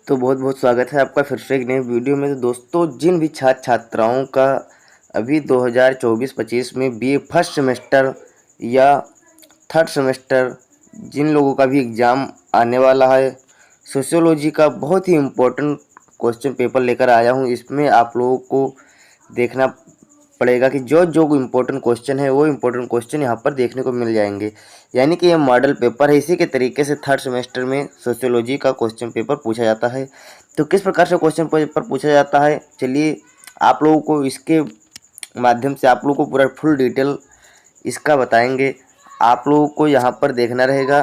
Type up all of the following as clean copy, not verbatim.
तो बहुत बहुत स्वागत है आपका फिर से एक नई वीडियो में। तो दोस्तों, जिन भी छात्र छात्राओं का अभी 2024-25 में बीए फर्स्ट सेमेस्टर या थर्ड सेमेस्टर, जिन लोगों का भी एग्ज़ाम आने वाला है, सोशियोलॉजी का बहुत ही इम्पोर्टेंट क्वेश्चन पेपर लेकर आया हूँ। इसमें आप लोगों को देखना पड़ेगा कि जो जो इम्पोर्टेंट क्वेश्चन है वो इम्पोर्टेंट क्वेश्चन यहाँ पर देखने को मिल जाएंगे। यानी कि ये मॉडल पेपर है। इसी के तरीके से थर्ड सेमेस्टर में सोशियोलॉजी का क्वेश्चन पेपर पूछा जाता है। तो किस प्रकार से क्वेश्चन पेपर पूछा जाता है, चलिए आप लोगों को इसके माध्यम से आप लोगों को पूरा फुल डिटेल इसका बताएंगे। आप लोगों को यहाँ पर देखना रहेगा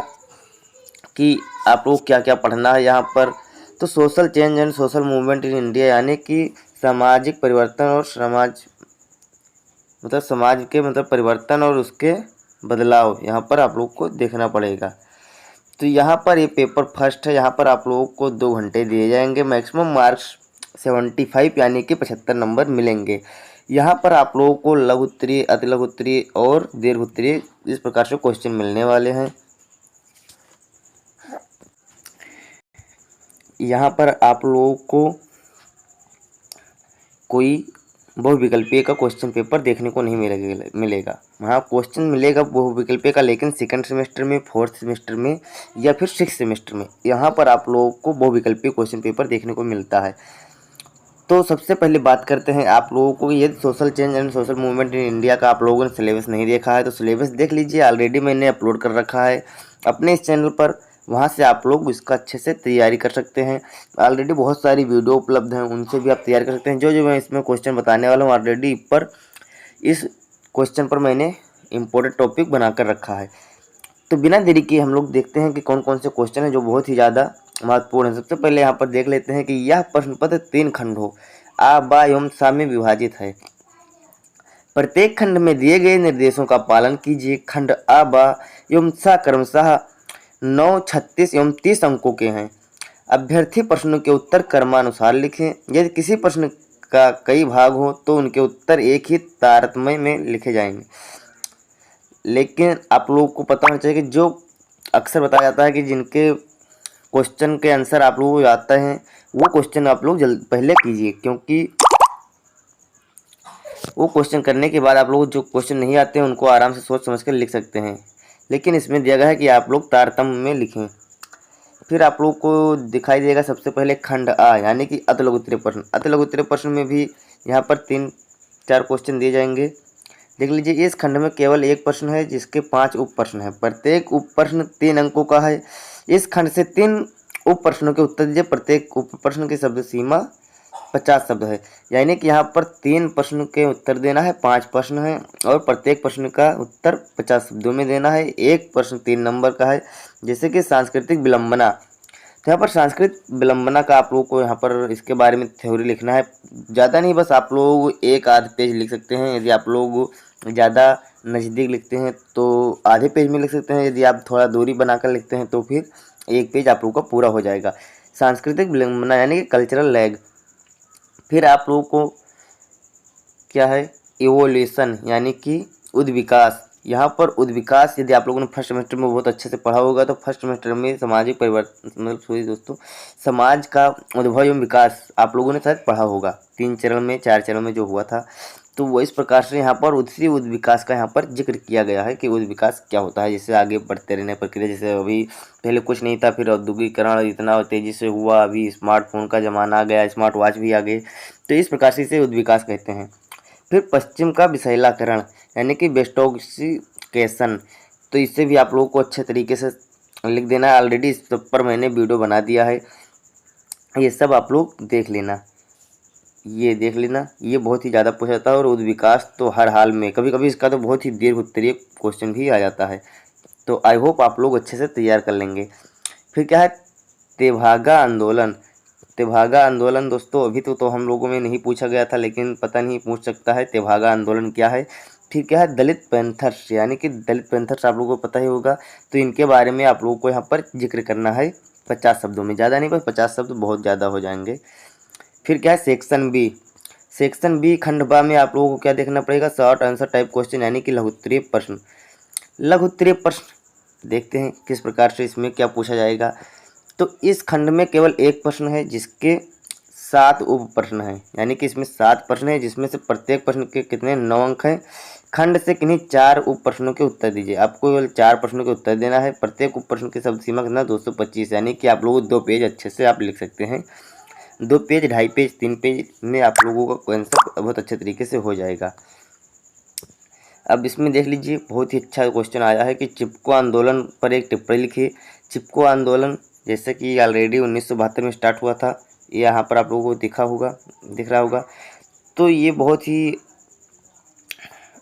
कि आप लोग क्या क्या पढ़ना है यहाँ पर। तो social change and social movement in India, यानी कि सामाजिक परिवर्तन और समाज के परिवर्तन और उसके बदलाव, यहाँ पर आप लोग को देखना पड़ेगा। तो यहाँ पर ये पेपर फर्स्ट है। यहाँ पर आप लोगों को 2 घंटे दिए जाएंगे। मैक्सिमम मार्क्स 75 यानी कि 75 नंबर मिलेंगे। यहाँ पर आप लोगों को लघु उत्तरीय, अति लघु उत्तरीय और दीर्घ उत्तरीय इस प्रकार से क्वेश्चन मिलने वाले हैं। यहाँ पर आप लोगों को कोई बहुविकल्पीय का क्वेश्चन पेपर देखने को नहीं मिलेगा। हाँ, क्वेश्चन मिलेगा बहुविकल्पीय का, लेकिन सेकंड सेमेस्टर में, फोर्थ सेमेस्टर में या फिर सिक्स सेमेस्टर में यहाँ पर आप लोगों को बहुविकल्पीय क्वेश्चन पेपर देखने को मिलता है। तो सबसे पहले बात करते हैं आप लोगों को, यदि social change and social movement in India का आप लोगों ने सिलेबस नहीं देखा है तो सिलेबस देख लीजिए। ऑलरेडी मैंने अपलोड कर रखा है अपने इस चैनल पर, वहाँ से आप लोग इसका अच्छे से तैयारी कर सकते हैं। ऑलरेडी बहुत सारी वीडियो उपलब्ध हैं, उनसे भी आप तैयारी कर सकते हैं। जो जो मैं इसमें क्वेश्चन बताने वाला हूँ ऑलरेडी पर इस क्वेश्चन पर मैंने इम्पोर्टेंट टॉपिक बना कर रखा है। तो बिना देरी किए हम लोग देखते हैं कि कौन कौन से क्वेश्चन हैं जो बहुत ही ज़्यादा महत्वपूर्ण है। सबसे पहले यहाँ पर देख लेते हैं कि यह प्रश्न पत्र 3 खंड हो, आ, बा एवं सा में विभाजित है। प्रत्येक खंड में दिए गए निर्देशों का पालन कीजिए। खंड आ, बा एवं सा क्रमशः 9, 36 एवं 30 अंकों के हैं। अभ्यर्थी प्रश्नों के उत्तर क्रमानुसार लिखें। यदि किसी प्रश्न का कई भाग हो तो उनके उत्तर एक ही तारतम्य में लिखे जाएंगे। लेकिन आप लोगों को पता होना चाहिए कि जो अक्सर बताया जाता है कि जिनके क्वेश्चन के आंसर आप लोगों को आते हैं वो क्वेश्चन आप लोग पहले कीजिए, क्योंकि वो क्वेश्चन करने के बाद आप लोग जो क्वेश्चन नहीं आते हैं उनको आराम से सोच समझ कर लिख सकते हैं। लेकिन इसमें दिया गया है कि आप लोग तारतम्य में लिखें। फिर आप लोग को दिखाई देगा सबसे पहले खंड आ, यानी कि अति लघु उत्तरीय प्रश्न। अति लघु उत्तरीय प्रश्न में भी यहाँ पर 3-4 क्वेश्चन दिए जाएंगे। देख लीजिए, इस खंड में केवल एक प्रश्न है जिसके 5 उप प्रश्न हैं। प्रत्येक उप प्रश्न 3 अंकों का है। इस खंड से 3 उप प्रश्नों के उत्तर दीजिए। प्रत्येक उप प्रश्न की शब्द सीमा 50 शब्द है। यानी कि यहाँ पर 3 प्रश्न के उत्तर देना है, 5 प्रश्न है और प्रत्येक प्रश्न का उत्तर 50 शब्दों में देना है। एक प्रश्न 3 नंबर का है। जैसे कि सांस्कृतिक विलंबना, तो यहाँ पर सांस्कृतिक विलंबना का आप लोगों को यहाँ पर इसके बारे में थ्योरी लिखना है। ज़्यादा नहीं, बस आप लोग एक आध पेज लिख सकते हैं। यदि आप लोग ज़्यादा नज़दीक लिखते हैं तो आधे पेज में लिख सकते हैं। यदि आप थोड़ा दूरी बनाकर लिखते हैं तो फिर एक पेज आप लोगों का पूरा हो जाएगा। सांस्कृतिक विलंबना यानी कि कल्चरल लैग। फिर आप लोगों को क्या है, इवोल्यूशन यानी कि उद्विकास। यहाँ पर उद्विकास यदि आप लोगों ने फर्स्ट सेमेस्टर में बहुत अच्छे से पढ़ा होगा तो फर्स्ट सेमेस्टर में सामाजिक परिवर्तन समाज का उद्भव एवं विकास आप लोगों ने शायद पढ़ा होगा 3 चरण में 4 चरण में जो हुआ था। तो वो इस प्रकार से यहाँ पर उसी उद्विकास का यहाँ पर जिक्र किया गया है कि उद्विकास क्या होता है। जैसे आगे बढ़ते रहने प्रक्रिया, जैसे अभी पहले कुछ नहीं था, फिर औद्योगिकरण इतना तेज़ी से हुआ, अभी स्मार्टफोन का ज़माना आ गया, स्मार्ट वॉच भी आ गए, तो इस प्रकार से इसे उद्विकास कहते हैं। फिर पश्चिम का विषैलाकरण यानी कि वेस्टोक्सिकेशन, तो इससे भी आप लोगों को अच्छे तरीके से लिख देना है। ऑलरेडी इस पर मैंने वीडियो बना दिया है, ये सब आप लोग देख लेना, ये देख लेना। ये बहुत ही ज़्यादा पूछा जाता है और उद्विकास तो हर हाल में, कभी कभी इसका तो बहुत ही दीर्घ उत्तरीय क्वेश्चन भी आ जाता है। तो आई होप आप लोग अच्छे से तैयार कर लेंगे। फिर क्या है, तेभागा आंदोलन। तेभागा आंदोलन दोस्तों अभी तो हम लोगों में नहीं पूछा गया था, लेकिन पता नहीं पूछ सकता है तेभागा आंदोलन क्या है। फिर क्या है, दलित पैंथर्स, यानी कि दलित पैंथर्स आप लोगों को पता ही होगा। तो इनके बारे में आप लोगों को यहाँ पर जिक्र करना है 50 शब्दों में, ज़्यादा नहीं, बस 50 शब्द बहुत ज़्यादा हो जाएंगे। फिर क्या है, सेक्शन बी। सेक्शन बी खंड बा में आप लोगों को क्या देखना पड़ेगा, शॉर्ट आंसर टाइप क्वेश्चन यानी कि लघु उत्तरीय प्रश्न। लघु उत्तरीय प्रश्न देखते हैं किस प्रकार से इसमें क्या पूछा जाएगा। तो इस खंड में केवल एक प्रश्न है जिसके 7 उप प्रश्न हैं, यानी कि इसमें 7 प्रश्न हैं जिसमें से प्रत्येक प्रश्न के कितने 9 अंक हैं। खंड से किन्हीं 4 उप प्रश्नों के उत्तर दीजिए। आपको केवल 4 प्रश्नों के उत्तर देना है। प्रत्येक उप प्रश्न की शब्द सीमा कितना 225, यानी कि आप लोगों को 2 पेज अच्छे से आप लिख सकते हैं। 2 पेज, 2.5 पेज, 3 पेज में आप लोगों का आंसर बहुत अच्छे तरीके से हो जाएगा। अब इसमें देख लीजिए, बहुत ही अच्छा क्वेश्चन आया है कि चिपको आंदोलन पर एक टिप्पणी लिखिए। चिपको आंदोलन जैसे कि ऑलरेडी 1972 में स्टार्ट हुआ था, यहाँ पर आप लोगों को दिख रहा होगा। तो ये बहुत ही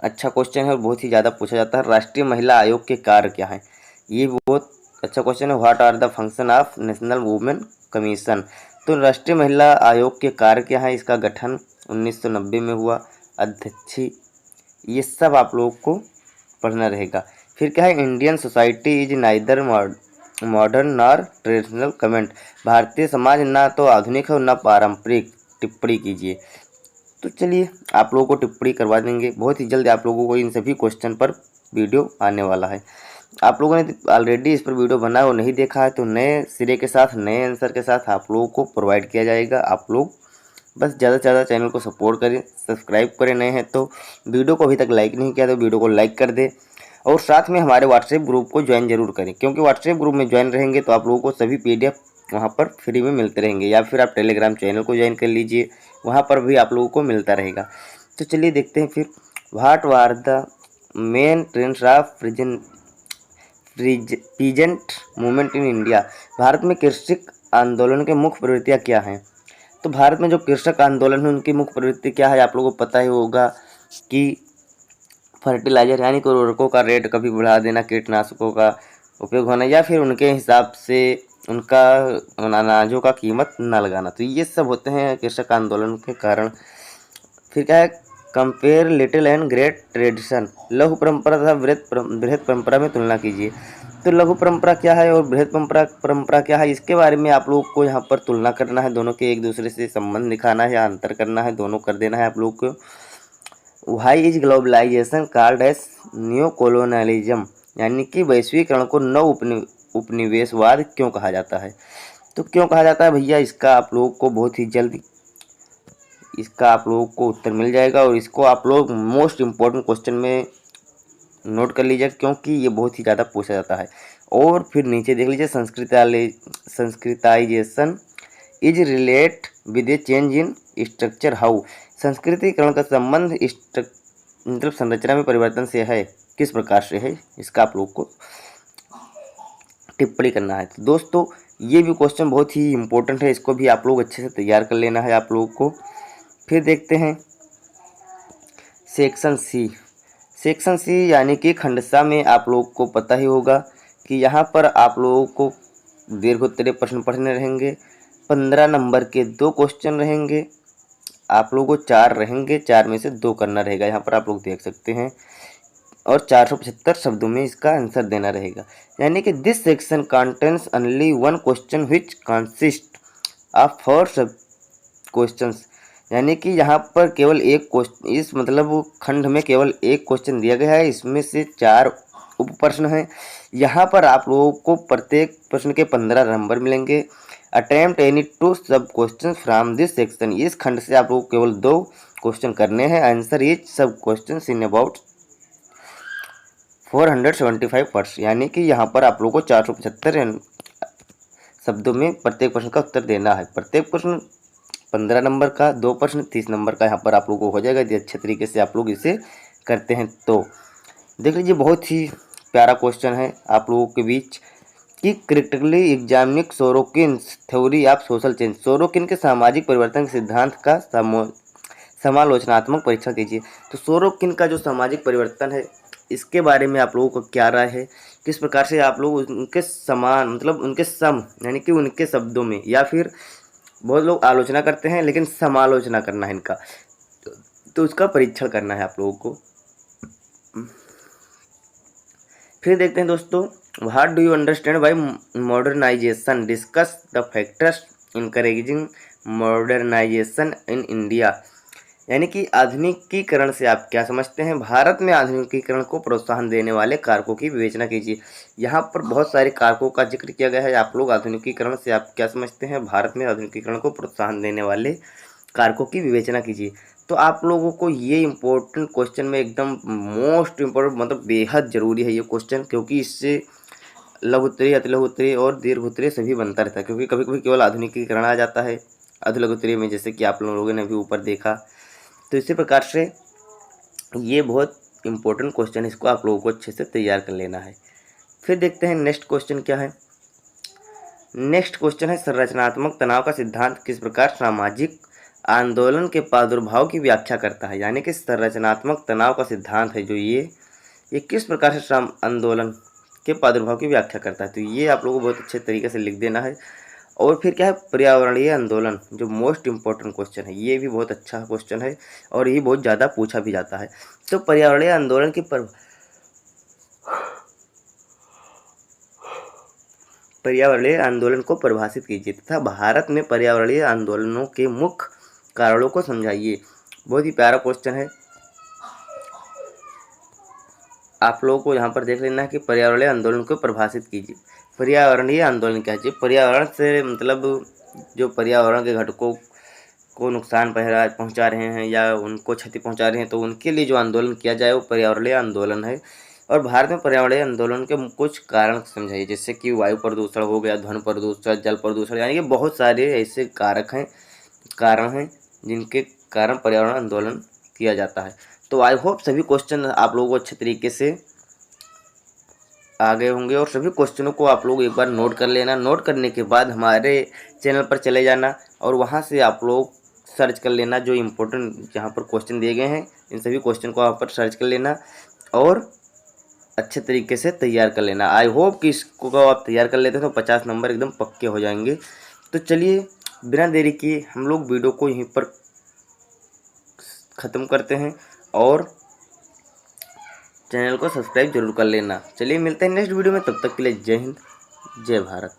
अच्छा क्वेश्चन है और बहुत ही ज़्यादा पूछा जाता है। राष्ट्रीय महिला आयोग के कार्य क्या हैं? ये बहुत अच्छा क्वेश्चन है। What are the function of national women commission? तो राष्ट्रीय महिला आयोग के कार्य क्या है? इसका गठन 1990 में हुआ। अध्यक्ष, ये सब आप लोगों को पढ़ना रहेगा। फिर क्या है? Indian society is neither modern nor traditional comment. Bharatiya Samaj ना तो आधुनिक है और ना पारंपरिक। टिप्पणी कीजिए। तो चलिए आप लोगों को टिप्पणी करवा देंगे बहुत ही जल्द। आप लोगों को इन सभी क्वेश्चन पर वीडियो आने वाला है। आप लोगों ने ऑलरेडी इस पर वीडियो बनाया और नहीं देखा है तो नए सिरे के साथ, नए आंसर के साथ आप लोगों को प्रोवाइड किया जाएगा। आप लोग बस ज़्यादा से ज़्यादा चैनल को सपोर्ट करें, सब्सक्राइब करें। नए हैं तो वीडियो को अभी तक लाइक नहीं किया तो वीडियो को लाइक कर दें और साथ में हमारे व्हाट्सएप ग्रुप को ज्वाइन जरूर करें, क्योंकि व्हाट्सएप ग्रुप में ज्वाइन रहेंगे तो आप लोगों को सभी PDF वहाँ पर फ्री में मिलते रहेंगे। या फिर आप टेलीग्राम चैनल को ज्वाइन कर लीजिए, वहाँ पर भी आप लोगों को मिलता रहेगा। तो चलिए देखते हैं फिर। What are the main trends of peasant movement in India? Bharat में कृषक आंदोलन के मुख्य प्रवृत्तियाँ क्या हैं? तो भारत में जो कृषक आंदोलन है उनकी मुख्य प्रवृत्ति क्या है? आप लोगों को पता ही होगा कि फर्टिलाइजर यानी कि उर्वरकों का रेट कभी बढ़ा देना, कीटनाशकों का उपयोग होना, या फिर उनके हिसाब से उनका अनाजों का कीमत न लगाना। तो ये सब होते हैं कृषक आंदोलन के कारण। फिर क्या है? Compare little and great tradition. लघु परंपरा तथा बृहद परंपरा में तुलना कीजिए। तो लघु परंपरा क्या है और बृहद परंपरा क्या है, इसके बारे में आप लोग को यहाँ पर तुलना करना है। दोनों के एक दूसरे से संबंध दिखाना है या अंतर करना है, दोनों कर देना है आप लोग को। Why is globalisation called as new colonialism? यानी कि वैश्वीकरण को नव उपनिवेशवाद क्यों कहा जाता है? तो क्यों कहा जाता है भैया, इसका आप लोगों को बहुत ही जल्दी इसका आप लोगों को उत्तर मिल जाएगा और इसको आप लोग मोस्ट इम्पोर्टेंट क्वेश्चन में नोट कर लीजिएगा, क्योंकि ये बहुत ही ज़्यादा पूछा जाता है। और फिर नीचे देख लीजिए, sanskritization is relate with a change in structure how? संस्कृतिकरण का संबंध मतलब संरचना में परिवर्तन से है, किस प्रकार से है, इसका आप लोग को टिप्पणी करना है। तो दोस्तों ये भी क्वेश्चन बहुत ही इम्पोर्टेंट है, इसको भी आप लोग अच्छे से तैयार कर लेना है आप लोगों को। फिर देखते हैं सेक्शन सी। सेक्शन सी यानी कि खंड सा में आप लोग को पता ही होगा कि यहाँ पर आप लोगों को दीर्घोत्तरीय प्रश्न पढ़ने रहेंगे। 15 नंबर के 2 क्वेश्चन रहेंगे। आप लोगों को 4 रहेंगे, 4 में से 2 करना रहेगा, यहाँ पर आप लोग देख सकते हैं। और 475 शब्दों में इसका आंसर देना रहेगा। यानी कि this section contains only 1 question which consist of 4 सब क्वेश्चंस। यानी कि यहाँ पर केवल एक क्वेश्चन, इस मतलब खंड में केवल एक क्वेश्चन दिया गया है, इसमें से 4 उप प्रश्न हैं। यहाँ पर आप लोगों को प्रत्येक प्रश्न के 15 नंबर मिलेंगे। अटेम्प्ट एनी 2 सब क्वेश्चन फ्रॉम दिस सेक्शन। इस खंड से आप लोगों को केवल 2 क्वेश्चन करने हैं। आंसर ईच सब क्वेश्चन इन अबाउट 475 वर्ड्स। यानी कि यहाँ पर आप लोगों को 475 शब्दों में प्रत्येक प्रश्न का उत्तर देना है। प्रत्येक प्रश्न 15 नंबर का, 2 प्रश्न 30 नंबर का यहाँ पर आप लोगों को हो जाएगा यदि अच्छे तरीके से आप लोग इसे करते हैं तो। देख लीजिए, बहुत ही प्यारा क्वेश्चन है आप लोगों के बीच कि critically examining Sorokin theory of social change. Sorokin के सामाजिक परिवर्तन के सिद्धांत का समालोचनात्मक परीक्षण कीजिए। तो सोरोकिन का जो सामाजिक परिवर्तन है इसके बारे में आप लोगों को क्या राय है, किस प्रकार से आप लोग उनके समान मतलब उनके सम यानी कि उनके शब्दों में, या फिर बहुत लोग आलोचना करते हैं लेकिन समालोचना करना है इनका, तो उसका परीक्षण करना है आप लोगों को। फिर देखते हैं दोस्तों, what do you understand by modernisation? Discuss the factors encouraging modernisation in India. यानी कि आधुनिकीकरण से आप क्या समझते हैं? भारत में आधुनिकीकरण को प्रोत्साहन देने वाले कारकों की विवेचना कीजिए। यहाँ पर बहुत सारे कारकों का जिक्र किया गया है। आप लोग आधुनिकीकरण से आप क्या समझते हैं? भारत में आधुनिकीकरण को प्रोत्साहन देने वाले कारकों की विवेचना कीजिए। तो आप लोगों को ये इम्पोर्टेंट क्वेश्चन में एकदम मोस्ट इम्पोर्टेंट मतलब बेहद ज़रूरी है ये क्वेश्चन, क्योंकि इससे लघु उत्तरीय, अति लघु उत्तरीय और दीर्घ उत्तरीय सभी बनता रहता है। क्योंकि कभी कभी केवल आधुनिकीकरण आ जाता है अति लघु उत्तरीय में, जैसे कि आप लोगों ने भी ऊपर देखा। तो इसी प्रकार से ये बहुत इम्पोर्टेंट क्वेश्चन है, इसको आप लोगों को अच्छे से तैयार कर लेना है। फिर देखते हैं नेक्स्ट क्वेश्चन क्या है। नेक्स्ट क्वेश्चन है संरचनात्मक तनाव का सिद्धांत किस प्रकार सामाजिक आंदोलन के प्रादुर्भाव की व्याख्या करता है। यानी कि संरचनात्मक तनाव का सिद्धांत है जो ये किस प्रकार से आंदोलन के प्रादुर्भाव की व्याख्या करता है। तो ये आप लोगों को बहुत अच्छे तरीके से लिख देना है। और फिर क्या है पर्यावरणीय आंदोलन, जो मोस्ट इम्पोर्टेंट क्वेश्चन है, ये भी बहुत अच्छा क्वेश्चन है और ये बहुत ज़्यादा पूछा भी जाता है। तो पर्यावरणीय आंदोलन की पर्यावरणीय आंदोलन को परिभाषित कीजिए तथा भारत में पर्यावरणीय आंदोलनों के मुख्य कारणों को समझाइए। बहुत ही प्यारा क्वेश्चन है, आप लोगों को यहाँ पर देख लेना है कि पर्यावरणीय आंदोलन को परिभाषित कीजिए। पर्यावरणीय आंदोलन क्या है? पर्यावरण से मतलब जो पर्यावरण के घटकों को नुकसान पहुँचा रहे हैं या उनको क्षति पहुँचा रहे हैं, तो उनके लिए जो आंदोलन किया जाए वो पर्यावरणीय आंदोलन है। और भारत में पर्यावरणीय आंदोलन के कुछ कारण समझाइए, जैसे कि वायु प्रदूषण हो गया, ध्वनि प्रदूषण, जल प्रदूषण, यानी कि बहुत सारे ऐसे कारण हैं जिनके कारण पर्यावरण आंदोलन किया जाता है। तो आई होप सभी क्वेश्चन आप लोगों को अच्छे तरीके से आ गए होंगे और सभी क्वेश्चनों को आप लोग एक बार नोट कर लेना। नोट करने के बाद हमारे चैनल पर चले जाना और वहाँ से आप लोग सर्च कर लेना जो इम्पोर्टेंट जहाँ पर क्वेश्चन दिए गए हैं, इन सभी क्वेश्चन को वहाँ पर सर्च कर लेना और अच्छे तरीके से तैयार कर लेना। आई होप कि इसको आप तैयार कर लेते हैं तो 50 नंबर एकदम पक्के हो जाएंगे। तो चलिए बिना देरी किए हम लोग वीडियो को यहीं पर ख़त्म करते हैं और चैनल को सब्सक्राइब जरूर कर लेना। चलिए मिलते हैं नेक्स्ट वीडियो में, तब तक के लिए जय हिंद, जय भारत।